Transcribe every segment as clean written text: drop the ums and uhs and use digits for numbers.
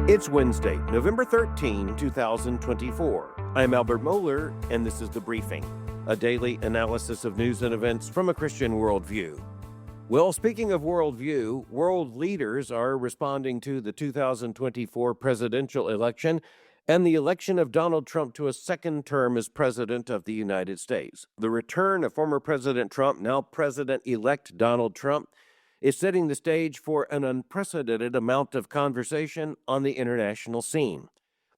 It's Wednesday, November 13, 2024. I'm Albert Mohler, and this is The Briefing, a daily analysis of news and events from a Christian worldview. Well, speaking of worldview, world leaders are responding to the 2024 presidential election and the election of Donald Trump to a second term as president of the United States. The return of former President Trump, now President-elect Donald Trump, is setting the stage for an unprecedented amount of conversation on the international scene.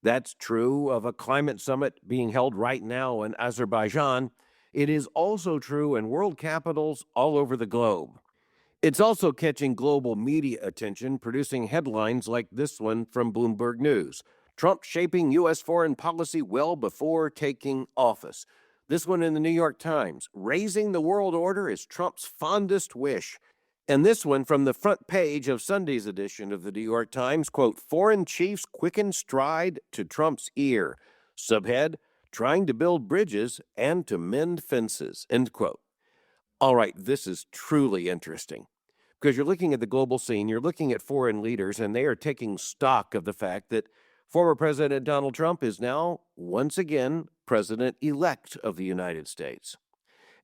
That's true of a climate summit being held right now in Azerbaijan. It is also true in world capitals all over the globe. It's also catching global media attention, producing headlines like this one from Bloomberg News. Trump shaping U.S. foreign policy well before taking office. This one in the New York Times. Raising the world order is Trump's fondest wish. And this one from the front page of Sunday's edition of the New York Times, quote, foreign chiefs quicken stride to Trump's ear. Subhead, trying to build bridges and to mend fences, end quote. All right, this is truly interesting because you're looking at the global scene, you're looking at foreign leaders, and they are taking stock of the fact that former President Donald Trump is now, once again, President-elect of the United States.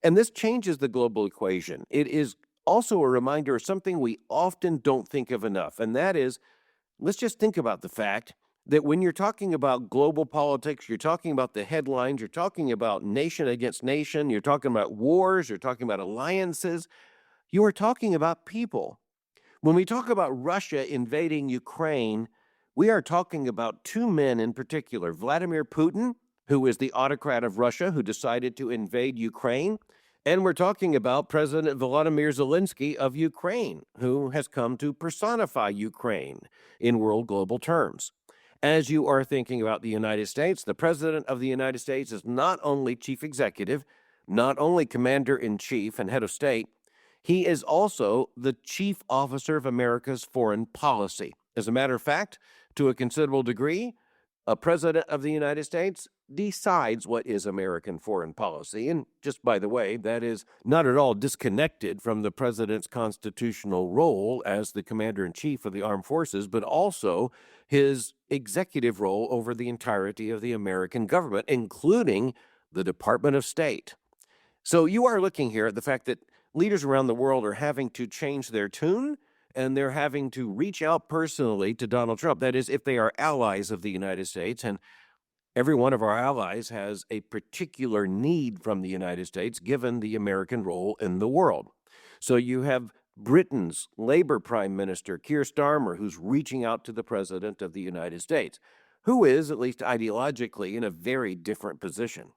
And this changes the global equation. It is also a reminder of something we often don't think of enough, and that is, let's just think about the fact that when you're talking about global politics, you're talking about the headlines, you're talking about nation against nation, you're talking about wars, you're talking about alliances, you are talking about people. When we talk about Russia invading Ukraine, we are talking about two men in particular, Vladimir Putin, who is the autocrat of Russia who decided to invade Ukraine, and we're talking about President Volodymyr Zelensky of Ukraine, who has come to personify Ukraine in world global terms. As you are thinking about the United States, the President of the United States is not only chief executive, not only commander-in-chief and head of state, he is also the chief officer of America's foreign policy. As a matter of fact, to a considerable degree, a president of the United States decides what is American foreign policy. And just by the way, that is not at all disconnected from the president's constitutional role as the commander-in-chief of the armed forces, but also his executive role over the entirety of the American government, including the Department of State. So you are looking here at the fact that leaders around the world are having to change their tune, and they're having to reach out personally to Donald Trump. That is, if they are allies of the United States, and every one of our allies has a particular need from the United States, given the American role in the world. So you have Britain's Labour Prime Minister, Keir Starmer, who's reaching out to the President of the United States, who is, at least ideologically, in a very different position.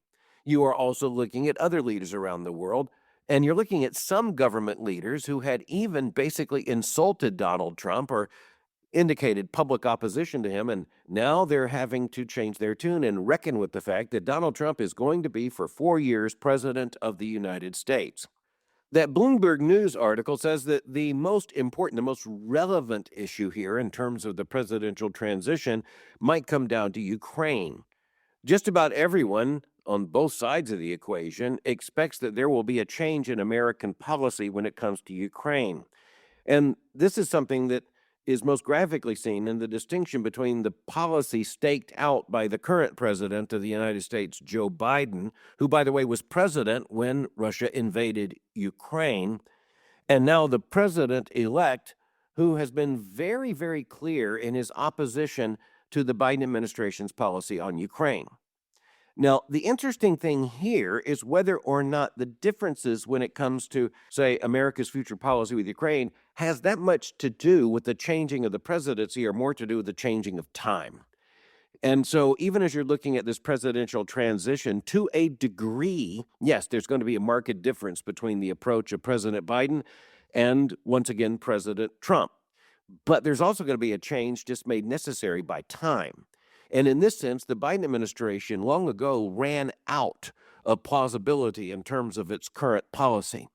You are also looking at other leaders around the world, and you're looking at some government leaders who had even basically insulted Donald Trump or indicated public opposition to him, and now they're having to change their tune and reckon with the fact that Donald Trump is going to be for 4 years president of the United States. That Bloomberg News article says that the most important, the most relevant issue here in terms of the presidential transition might come down to Ukraine. Just about everyone on both sides of the equation expects that there will be a change in American policy when it comes to Ukraine. And this is something that is most graphically seen in the distinction between the policy staked out by the current president of the United States, Joe Biden, who, by the way, was president when Russia invaded Ukraine, and now the president-elect, who has been very, very clear in his opposition to the Biden administration's policy on Ukraine. Now, the interesting thing here is whether or not the differences when it comes to, say, America's future policy with Ukraine has that much to do with the changing of the presidency or more to do with the changing of time. And so even as you're looking at this presidential transition, to a degree, yes, there's going to be a marked difference between the approach of President Biden and, once again, President Trump. But there's also going to be a change just made necessary by time. And in this sense, the Biden administration long ago ran out of plausibility in terms of its current policy.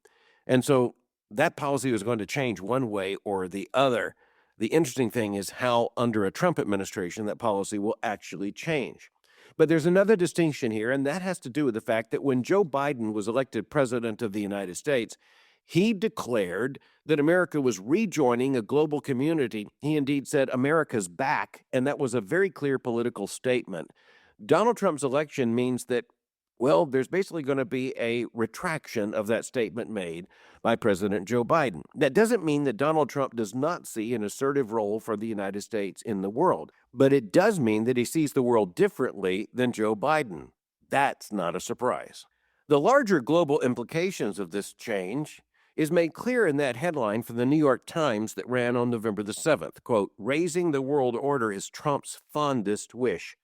And so that policy was going to change one way or the other. The interesting thing is how under a Trump administration that policy will actually change. But there's another distinction here, and that has to do with the fact that when Joe Biden was elected president of the United States, He declared that America was rejoining a global community. He indeed said, America's back, and that was a very clear political statement. Donald Trump's election means that, well, there's basically going to be a retraction of that statement made by President Joe Biden. That doesn't mean that Donald Trump does not see an assertive role for the United States in the world, but it does mean that he sees the world differently than Joe Biden. That's not a surprise. The larger global implications of this change is made clear in that headline from the New York Times that ran on November the 7th, quote, "Raising the world order is Trump's fondest wish."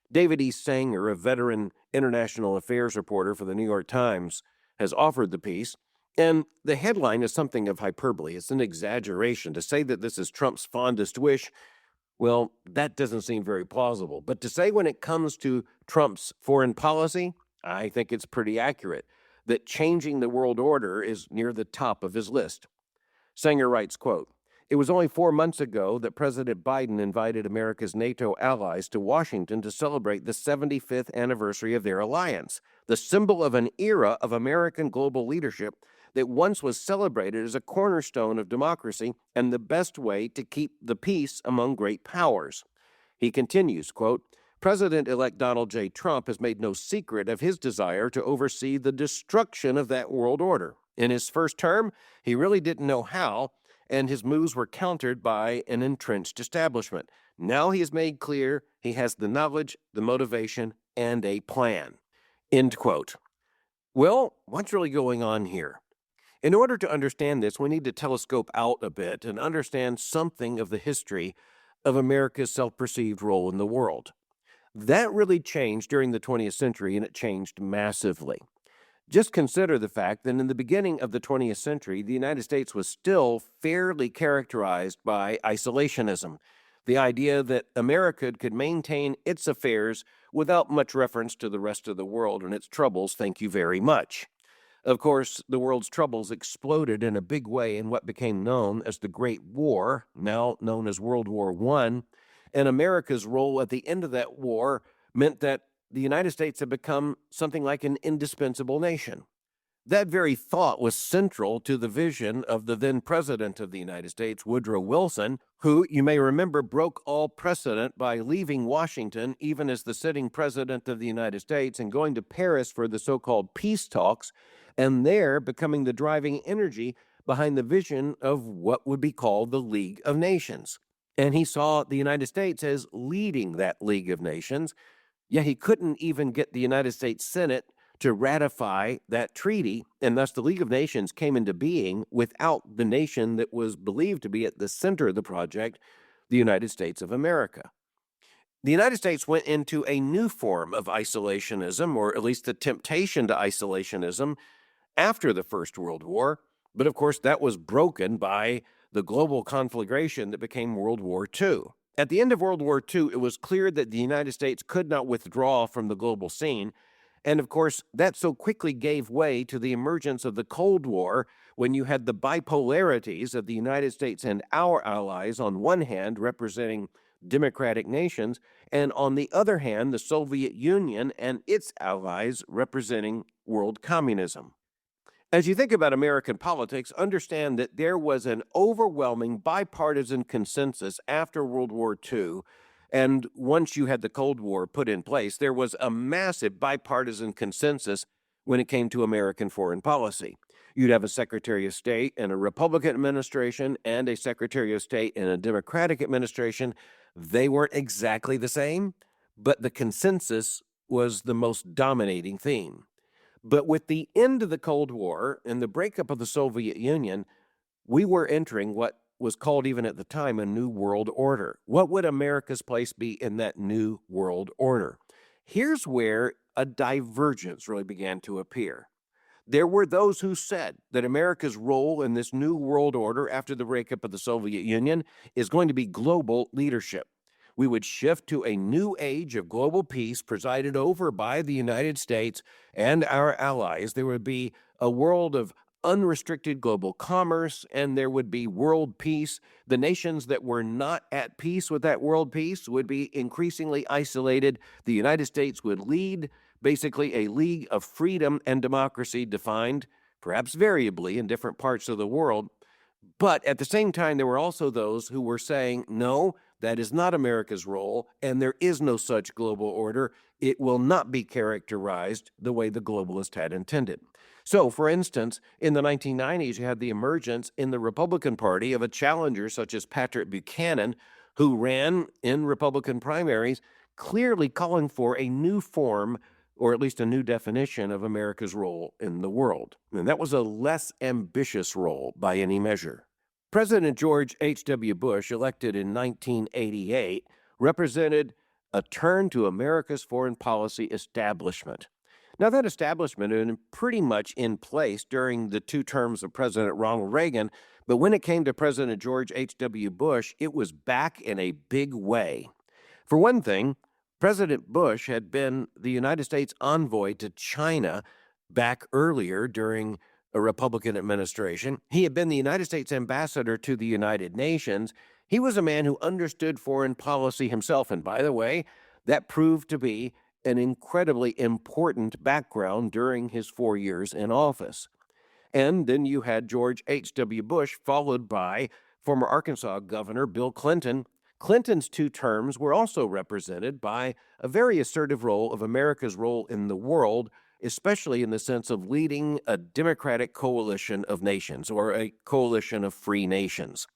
David E. Sanger, a veteran international affairs reporter for the New York Times, has authored the piece, and the headline is something of hyperbole. It's an exaggeration. To say that this is Trump's fondest wish, well, that doesn't seem very plausible. But to say when it comes to Trump's foreign policy, I think it's pretty accurate, that changing the world order is near the top of his list. Sanger writes, quote, "It was only 4 months ago that President Biden invited America's NATO allies to Washington to celebrate the 75th anniversary of their alliance, the symbol of an era of American global leadership that once was celebrated as a cornerstone of democracy and the best way to keep the peace among great powers." He continues, quote, "President-elect Donald J. Trump has made no secret of his desire to oversee the destruction of that world order. In his first term, he really didn't know how, and his moves were countered by an entrenched establishment. Now he has made clear he has the knowledge, the motivation, and a plan." End quote. Well, what's really going on here? In order to understand this, we need to telescope out a bit and understand something of the history of America's self-perceived role in the world. That really changed during the 20th century, and it changed massively. Just consider the fact that in the beginning of the 20th century, the United States was still fairly characterized by isolationism, the idea that America could maintain its affairs without much reference to the rest of the world and its troubles, thank you very much. Of course, the world's troubles exploded in a big way in what became known as the Great War, now known as World War I, and America's role at the end of that war meant that the United States had become something like an indispensable nation. That very thought was central to the vision of the then President of the United States, Woodrow Wilson, who, you may remember, broke all precedent by leaving Washington even as the sitting President of the United States and going to Paris for the so-called peace talks, and there becoming the driving energy behind the vision of what would be called the League of Nations. And he saw the United States as leading that League of Nations, yet he couldn't even get the United States Senate to ratify that treaty, and thus the League of Nations came into being without the nation that was believed to be at the center of the project, the United States of America. The United States went into a new form of isolationism, or at least the temptation to isolationism, after the First World War, but of course that was broken by the global conflagration that became World War II. At the end of World War II, it was clear that the United States could not withdraw from the global scene, and of course that so quickly gave way to the emergence of the Cold War, when you had the bipolarities of the United States and our allies on one hand representing democratic nations, and on the other hand the Soviet Union and its allies representing world communism. As you think about American politics, understand that there was an overwhelming bipartisan consensus after World War II, and once you had the Cold War put in place, there was a massive bipartisan consensus when it came to American foreign policy. You'd have a Secretary of State in a Republican administration and a Secretary of State in a Democratic administration. They weren't exactly the same, but the consensus was the most dominating theme. But with the end of the Cold War and the breakup of the Soviet Union, we were entering what was called even at the time a new world order. What would America's place be in that new world order? Here's where a divergence really began to appear. There were those who said that America's role in this new world order after the breakup of the Soviet Union is going to be global leadership. We would shift to a new age of global peace presided over by the United States and our allies. There would be a world of unrestricted global commerce, and there would be world peace. The nations that were not at peace with that world peace would be increasingly isolated. The United States would lead basically a league of freedom and democracy defined perhaps variably in different parts of the world. But at the same time, there were also those who were saying, no, that is not America's role, and there is no such global order. It will not be characterized the way the globalists had intended. So, for instance, in the 1990s, you had the emergence in the Republican Party of a challenger such as Patrick Buchanan, who ran in Republican primaries, clearly calling for a new form, or at least a new definition, of America's role in the world. And that was a less ambitious role by any measure. President George H.W. Bush, elected in 1988, represented a turn to America's foreign policy establishment. Now, that establishment had been pretty much in place during the 2 terms of President Ronald Reagan, but when it came to President George H.W. Bush, it was back in a big way. For one thing, President Bush had been the United States envoy to China back earlier during a Republican administration. He had been the United States ambassador to the United Nations. He was a man who understood foreign policy himself, and by the way, that proved to be an incredibly important background during his 4 years in office. And then you had George H.W. Bush, followed by former Arkansas Governor Bill Clinton. Clinton's 2 terms were also represented by a very assertive role of America's role in the world, especially in the sense of leading a democratic coalition of nations, or a coalition of free nations.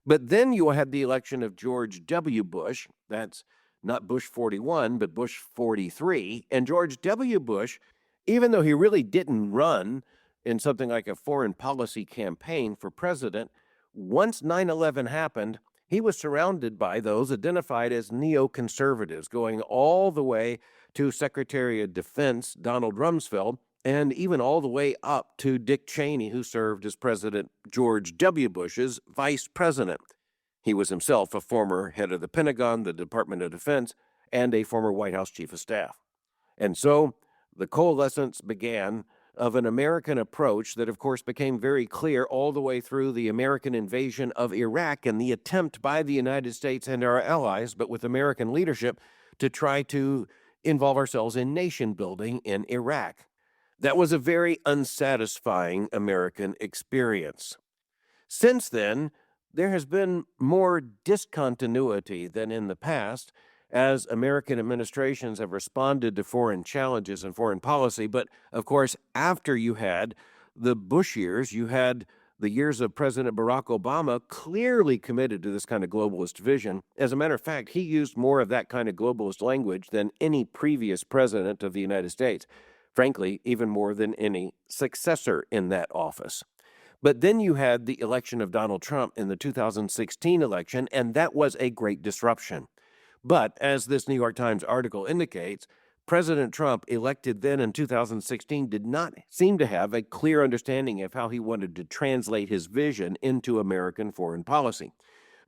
But then you had the election of George W. Bush. That's not Bush 41, but Bush 43. And George W. Bush, even though he really didn't run in something like a foreign policy campaign for president, once 9/11 happened, he was surrounded by those identified as neoconservatives, going all the way to Secretary of Defense Donald Rumsfeld, and even all the way up to Dick Cheney, who served as President George W. Bush's vice president. He was himself a former head of the Pentagon, the Department of Defense, and a former White House chief of staff. And so the coalescence began of an American approach that, of course, became very clear all the way through the American invasion of Iraq and the attempt by the United States and our allies, but with American leadership, to try to involve ourselves in nation building in Iraq. That was a very unsatisfying American experience. Since then, there has been more discontinuity than in the past as American administrations have responded to foreign challenges and foreign policy. But of course, after you had the Bush years, you had the years of President Barack Obama, clearly committed to this kind of globalist vision. As a matter of fact, he used more of that kind of globalist language than any previous president of the United States. Frankly, even more than any successor in that office. But then you had the election of Donald Trump in the 2016 election, and that was a great disruption. But as this New York Times article indicates, President Trump, elected then in 2016, did not seem to have a clear understanding of how he wanted to translate his vision into American foreign policy.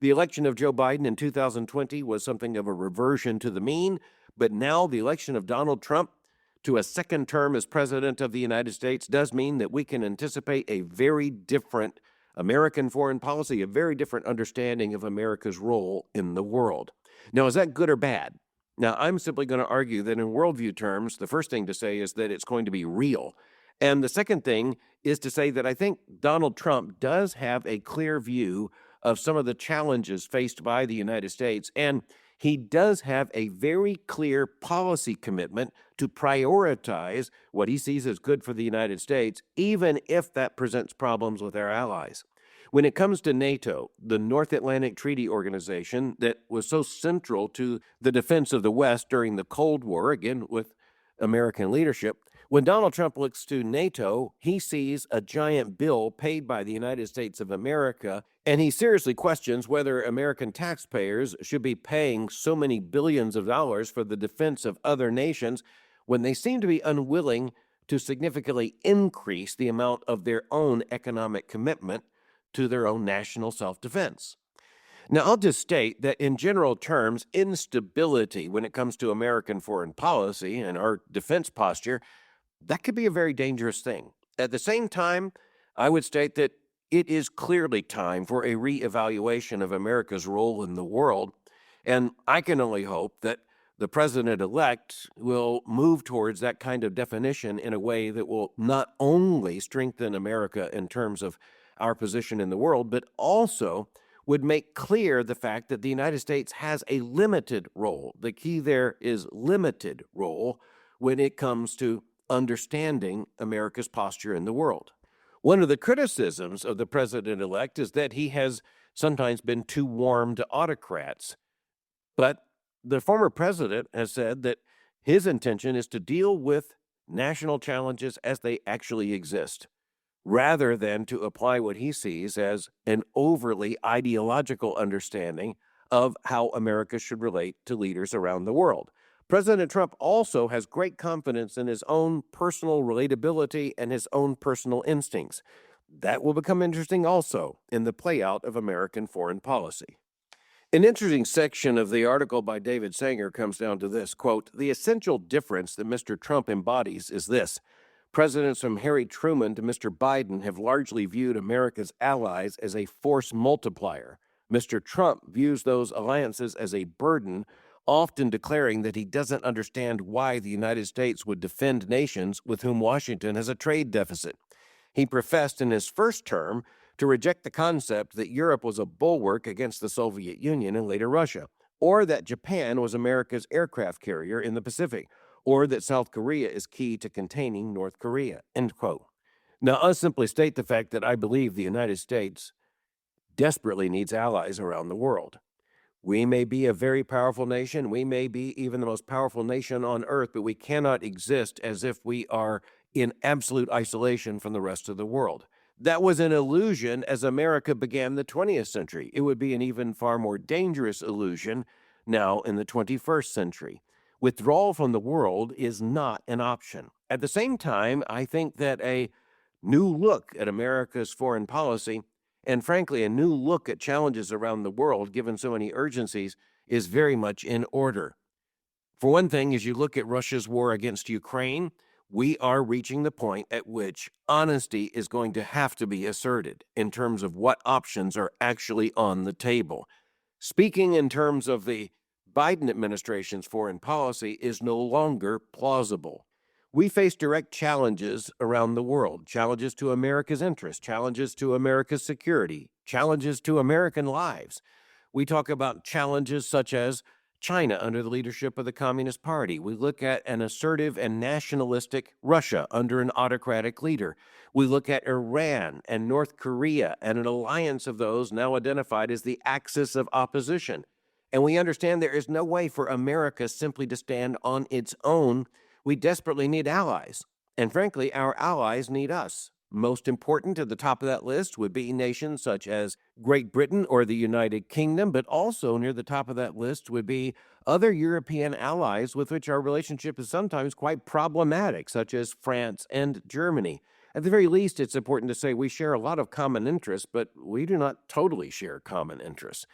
The election of Joe Biden in 2020 was something of a reversion to the mean, but now the election of Donald Trump to a second term as president of the United States does mean that we can anticipate a very different American foreign policy, a very different understanding of America's role in the world. Now, is that good or bad? Now, I'm simply going to argue that in worldview terms, the first thing to say is that it's going to be real. And the second thing is to say that I think Donald Trump does have a clear view of some of the challenges faced by the United States, and he does have a very clear policy commitment to prioritize what he sees as good for the United States, even if that presents problems with our allies. When it comes to NATO, the North Atlantic Treaty Organization that was so central to the defense of the West during the Cold War, again with American leadership, when Donald Trump looks to NATO, he sees a giant bill paid by the United States of America, and he seriously questions whether American taxpayers should be paying so many billions of dollars for the defense of other nations when they seem to be unwilling to significantly increase the amount of their own economic commitment to their own national self-defense. Now, I'll just state that in general terms, instability when it comes to American foreign policy and our defense posture, that could be a very dangerous thing. At the same time, I would state that it is clearly time for a reevaluation of America's role in the world, and I can only hope that The president-elect will move towards that kind of definition in a way that will not only strengthen America in terms of our position in the world, but also would make clear the fact that the United States has a limited role. The key there is limited role when it comes to understanding America's posture in the world. One of the criticisms of the president-elect is that he has sometimes been too warm to autocrats. But the former president has said that his intention is to deal with national challenges as they actually exist, rather than to apply what he sees as an overly ideological understanding of how America should relate to leaders around the world. President Trump also has great confidence in his own personal relatability and his own personal instincts. That will become interesting also in the playout of American foreign policy. An interesting section of the article by David Sanger comes down to this, quote, "The essential difference that Mr. Trump embodies is this. Presidents from Harry Truman to Mr. Biden have largely viewed America's allies as a force multiplier. Mr. Trump views those alliances as a burden, often declaring that he doesn't understand why the United States would defend nations with whom Washington has a trade deficit. He professed in his first term to reject the concept that Europe was a bulwark against the Soviet Union and later Russia, or that Japan was America's aircraft carrier in the Pacific, or that South Korea is key to containing North Korea," end quote. Now, I'll simply state the fact that I believe the United States desperately needs allies around the world. We may be a very powerful nation. We may be even the most powerful nation on earth, but we cannot exist as if we are in absolute isolation from the rest of the world. That was an illusion as America began the 20th century. It would be an even far more dangerous illusion now in the 21st century. Withdrawal from the world is not an option. At the same time, I think that a new look at America's foreign policy, and frankly, a new look at challenges around the world, given so many urgencies, is very much in order. For one thing, as you look at Russia's war against Ukraine, we are reaching the point at which honesty is going to have to be asserted in terms of what options are actually on the table. Speaking in terms of the Biden administration's foreign policy is no longer plausible. We face direct challenges around the world, challenges to America's interests, challenges to America's security, challenges to American lives. We talk about challenges such as China under the leadership of the Communist Party. We look at an assertive and nationalistic Russia under an autocratic leader. We look at Iran and North Korea and an alliance of those now identified as the axis of opposition. And we understand there is no way for America simply to stand on its own. We desperately need allies. And frankly, our allies need us. Most important at the top of that list would be nations such as Great Britain or the United Kingdom, but also near the top of that list would be other European allies with which our relationship is sometimes quite problematic, such as France and Germany. At the very least, it's important to say we share a lot of common interests, but we do not totally share common interests.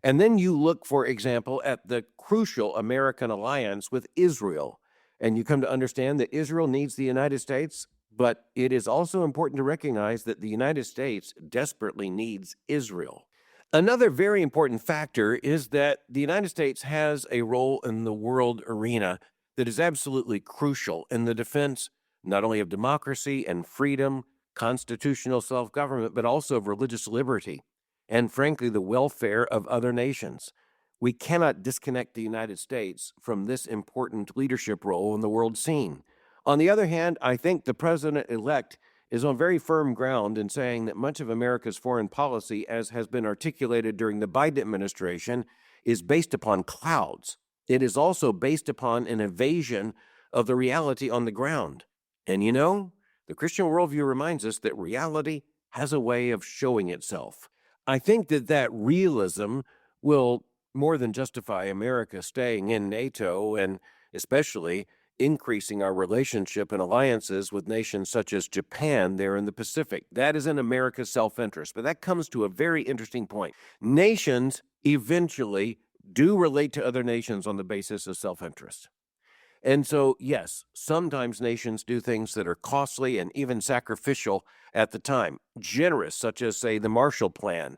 And then you look, for example, at the crucial American alliance with Israel, and you come to understand that Israel needs the United States. But it is also important to recognize that the United States desperately needs Israel. Another very important factor is that the United States has a role in the world arena that is absolutely crucial in the defense not only of democracy and freedom, constitutional self-government, but also of religious liberty, and frankly, the welfare of other nations. We cannot disconnect the United States from this important leadership role in the world scene. On the other hand, I think the president-elect is on very firm ground in saying that much of America's foreign policy, as has been articulated during the Biden administration, is based upon clouds. It is also based upon an evasion of the reality on the ground. And you know, the Christian worldview reminds us that reality has a way of showing itself. I think that realism will more than justify America staying in NATO and especially increasing our relationship and alliances with nations such as Japan there in the Pacific. That is in America's self-interest. But that comes to a very interesting point. Nations eventually do relate to other nations on the basis of self-interest. And so, yes, sometimes nations do things that are costly and even sacrificial at the time. Generous, such as, say, the Marshall Plan.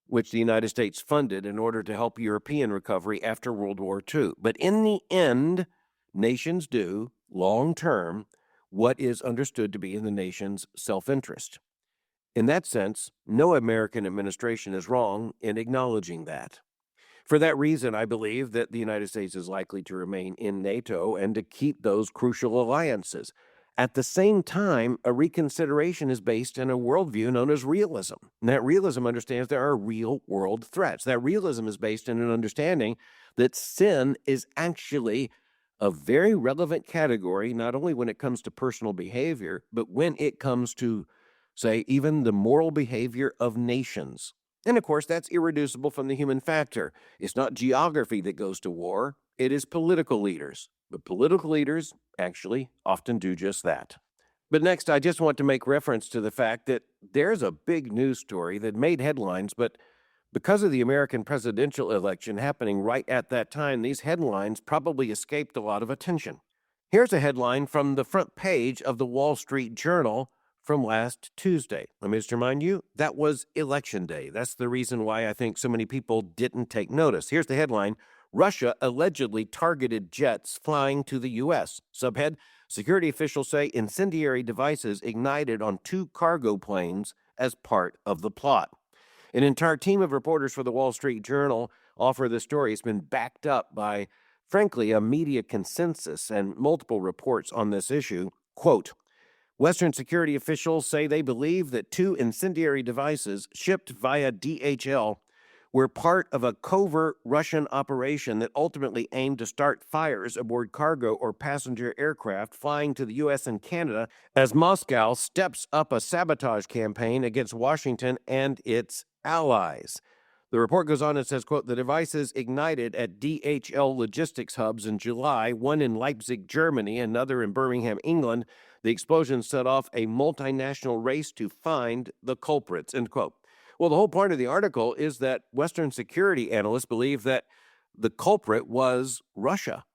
which the United States funded in order to help European recovery after World War II. But in the end, nations do, long term, what is understood to be in the nation's self-interest. In that sense, no American administration is wrong in acknowledging that. For that reason, I believe that the United States is likely to remain in NATO and to keep those crucial alliances. At the same time, a reconsideration is based in a worldview known as realism. And that realism understands there are real world threats. That realism is based in an understanding that sin is actually a very relevant category, not only when it comes to personal behavior, but when it comes to, say, even the moral behavior of nations. And of course, that's irreducible from the human factor. It's not geography that goes to war, it is political leaders. But political leaders actually often do just that. But next, I just want to make reference to the fact that there's a big news story that made headlines, but because of the American presidential election happening right at that time, these headlines probably escaped a lot of attention. Here's a headline from the front page of the Wall Street Journal from last Tuesday. Let me just remind you, that was Election Day. That's the reason why I think so many people didn't take notice. Here's the headline: Russia allegedly targeted jets flying to the U.S. Subhead: security officials say incendiary devices ignited on 2 cargo planes as part of the plot. An entire team of reporters for the Wall Street Journal offer the story. It's been backed up by, frankly, a media consensus and multiple reports on this issue. Quote, Western security officials say they believe that 2 incendiary devices shipped via DHL were part of a covert Russian operation that ultimately aimed to start fires aboard cargo or passenger aircraft flying to the U.S. and Canada as Moscow steps up a sabotage campaign against Washington and its allies. The report goes on and says, quote, the devices ignited at DHL logistics hubs in July, one in Leipzig, Germany, another in Birmingham, England. The explosion set off a multinational race to find the culprits, end quote. Well, the whole point of the article is that Western security analysts believe that the culprit was Russia.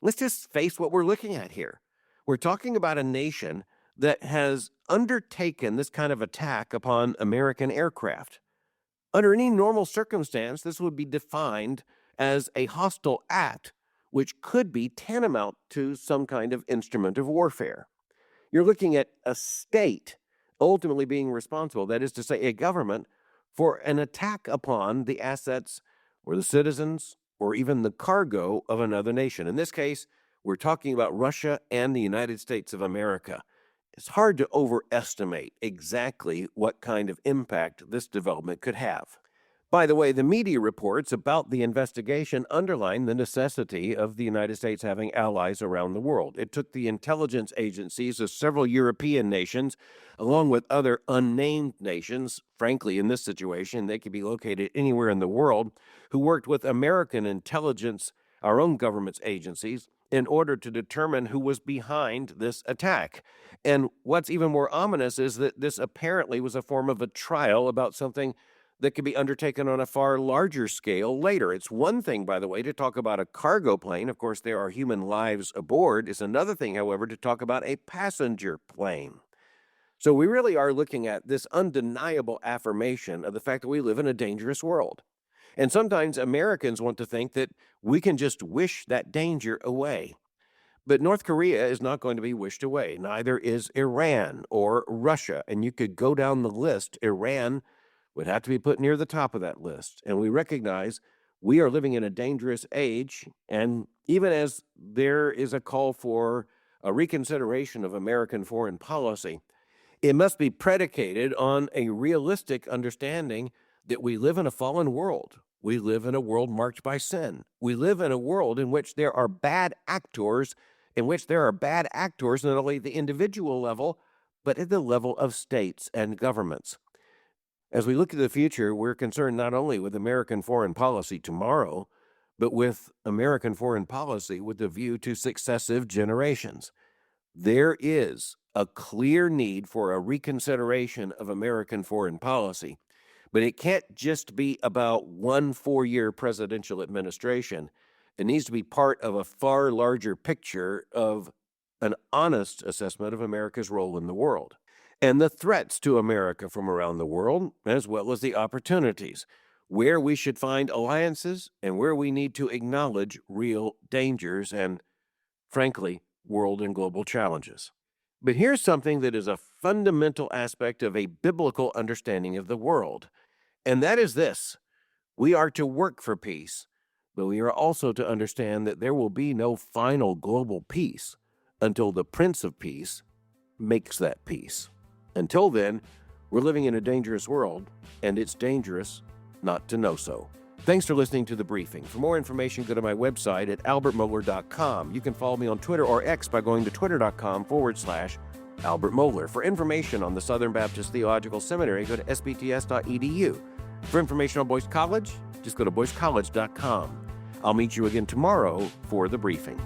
Let's just face what we're looking at here. We're talking about a nation that has undertaken this kind of attack upon American aircraft. Under any normal circumstance, this would be defined as a hostile act, which could be tantamount to some kind of instrument of warfare. You're looking at a state ultimately being responsible, that is to say, a government, for an attack upon the assets or the citizens or even the cargo of another nation. In this case, we're talking about Russia and the United States of America. It's hard to overestimate exactly what kind of impact this development could have. By the way, the media reports about the investigation underline the necessity of the United States having allies around the world. It took the intelligence agencies of several European nations, along with other unnamed nations, frankly, in this situation, they could be located anywhere in the world, who worked with American intelligence, our own government's agencies, in order to determine who was behind this attack. And what's even more ominous is that this apparently was a form of a trial about something that could be undertaken on a far larger scale later. It's one thing, by the way, to talk about a cargo plane. Of course, there are human lives aboard. It's another thing, however, to talk about a passenger plane. So we really are looking at this undeniable affirmation of the fact that we live in a dangerous world. And sometimes Americans want to think that we can just wish that danger away. But North Korea is not going to be wished away. Neither is Iran or Russia. And you could go down the list. Iran would have to be put near the top of that list. And we recognize we are living in a dangerous age. And even as there is a call for a reconsideration of American foreign policy, it must be predicated on a realistic understanding that we live in a fallen world. We live in a world marked by sin. We live in a world in which there are bad actors, not only at the individual level, but at the level of states and governments. As we look to the future, we're concerned not only with American foreign policy tomorrow, but with American foreign policy with a view to successive generations. There is a clear need for a reconsideration of American foreign policy. But it can't just be about one 4-year presidential administration. It needs to be part of a far larger picture of an honest assessment of America's role in the world. and the threats to America from around the world, as well as the opportunities, where we should find alliances and where we need to acknowledge real dangers and, frankly, world and global challenges. But here's something that is a fundamental aspect of a biblical understanding of the world, and that is this: we are to work for peace, but we are also to understand that there will be no final global peace until the Prince of Peace makes that peace. Until then, we're living in a dangerous world, and it's dangerous not to know so. Thanks for listening to The Briefing. For more information, go to my website at albertmohler.com. You can follow me on Twitter or X by going to twitter.com/Albert Mohler. For information on the Southern Baptist Theological Seminary, go to sbts.edu. For information on Boyce College, just go to boycecollege.com. I'll meet you again tomorrow for The Briefing.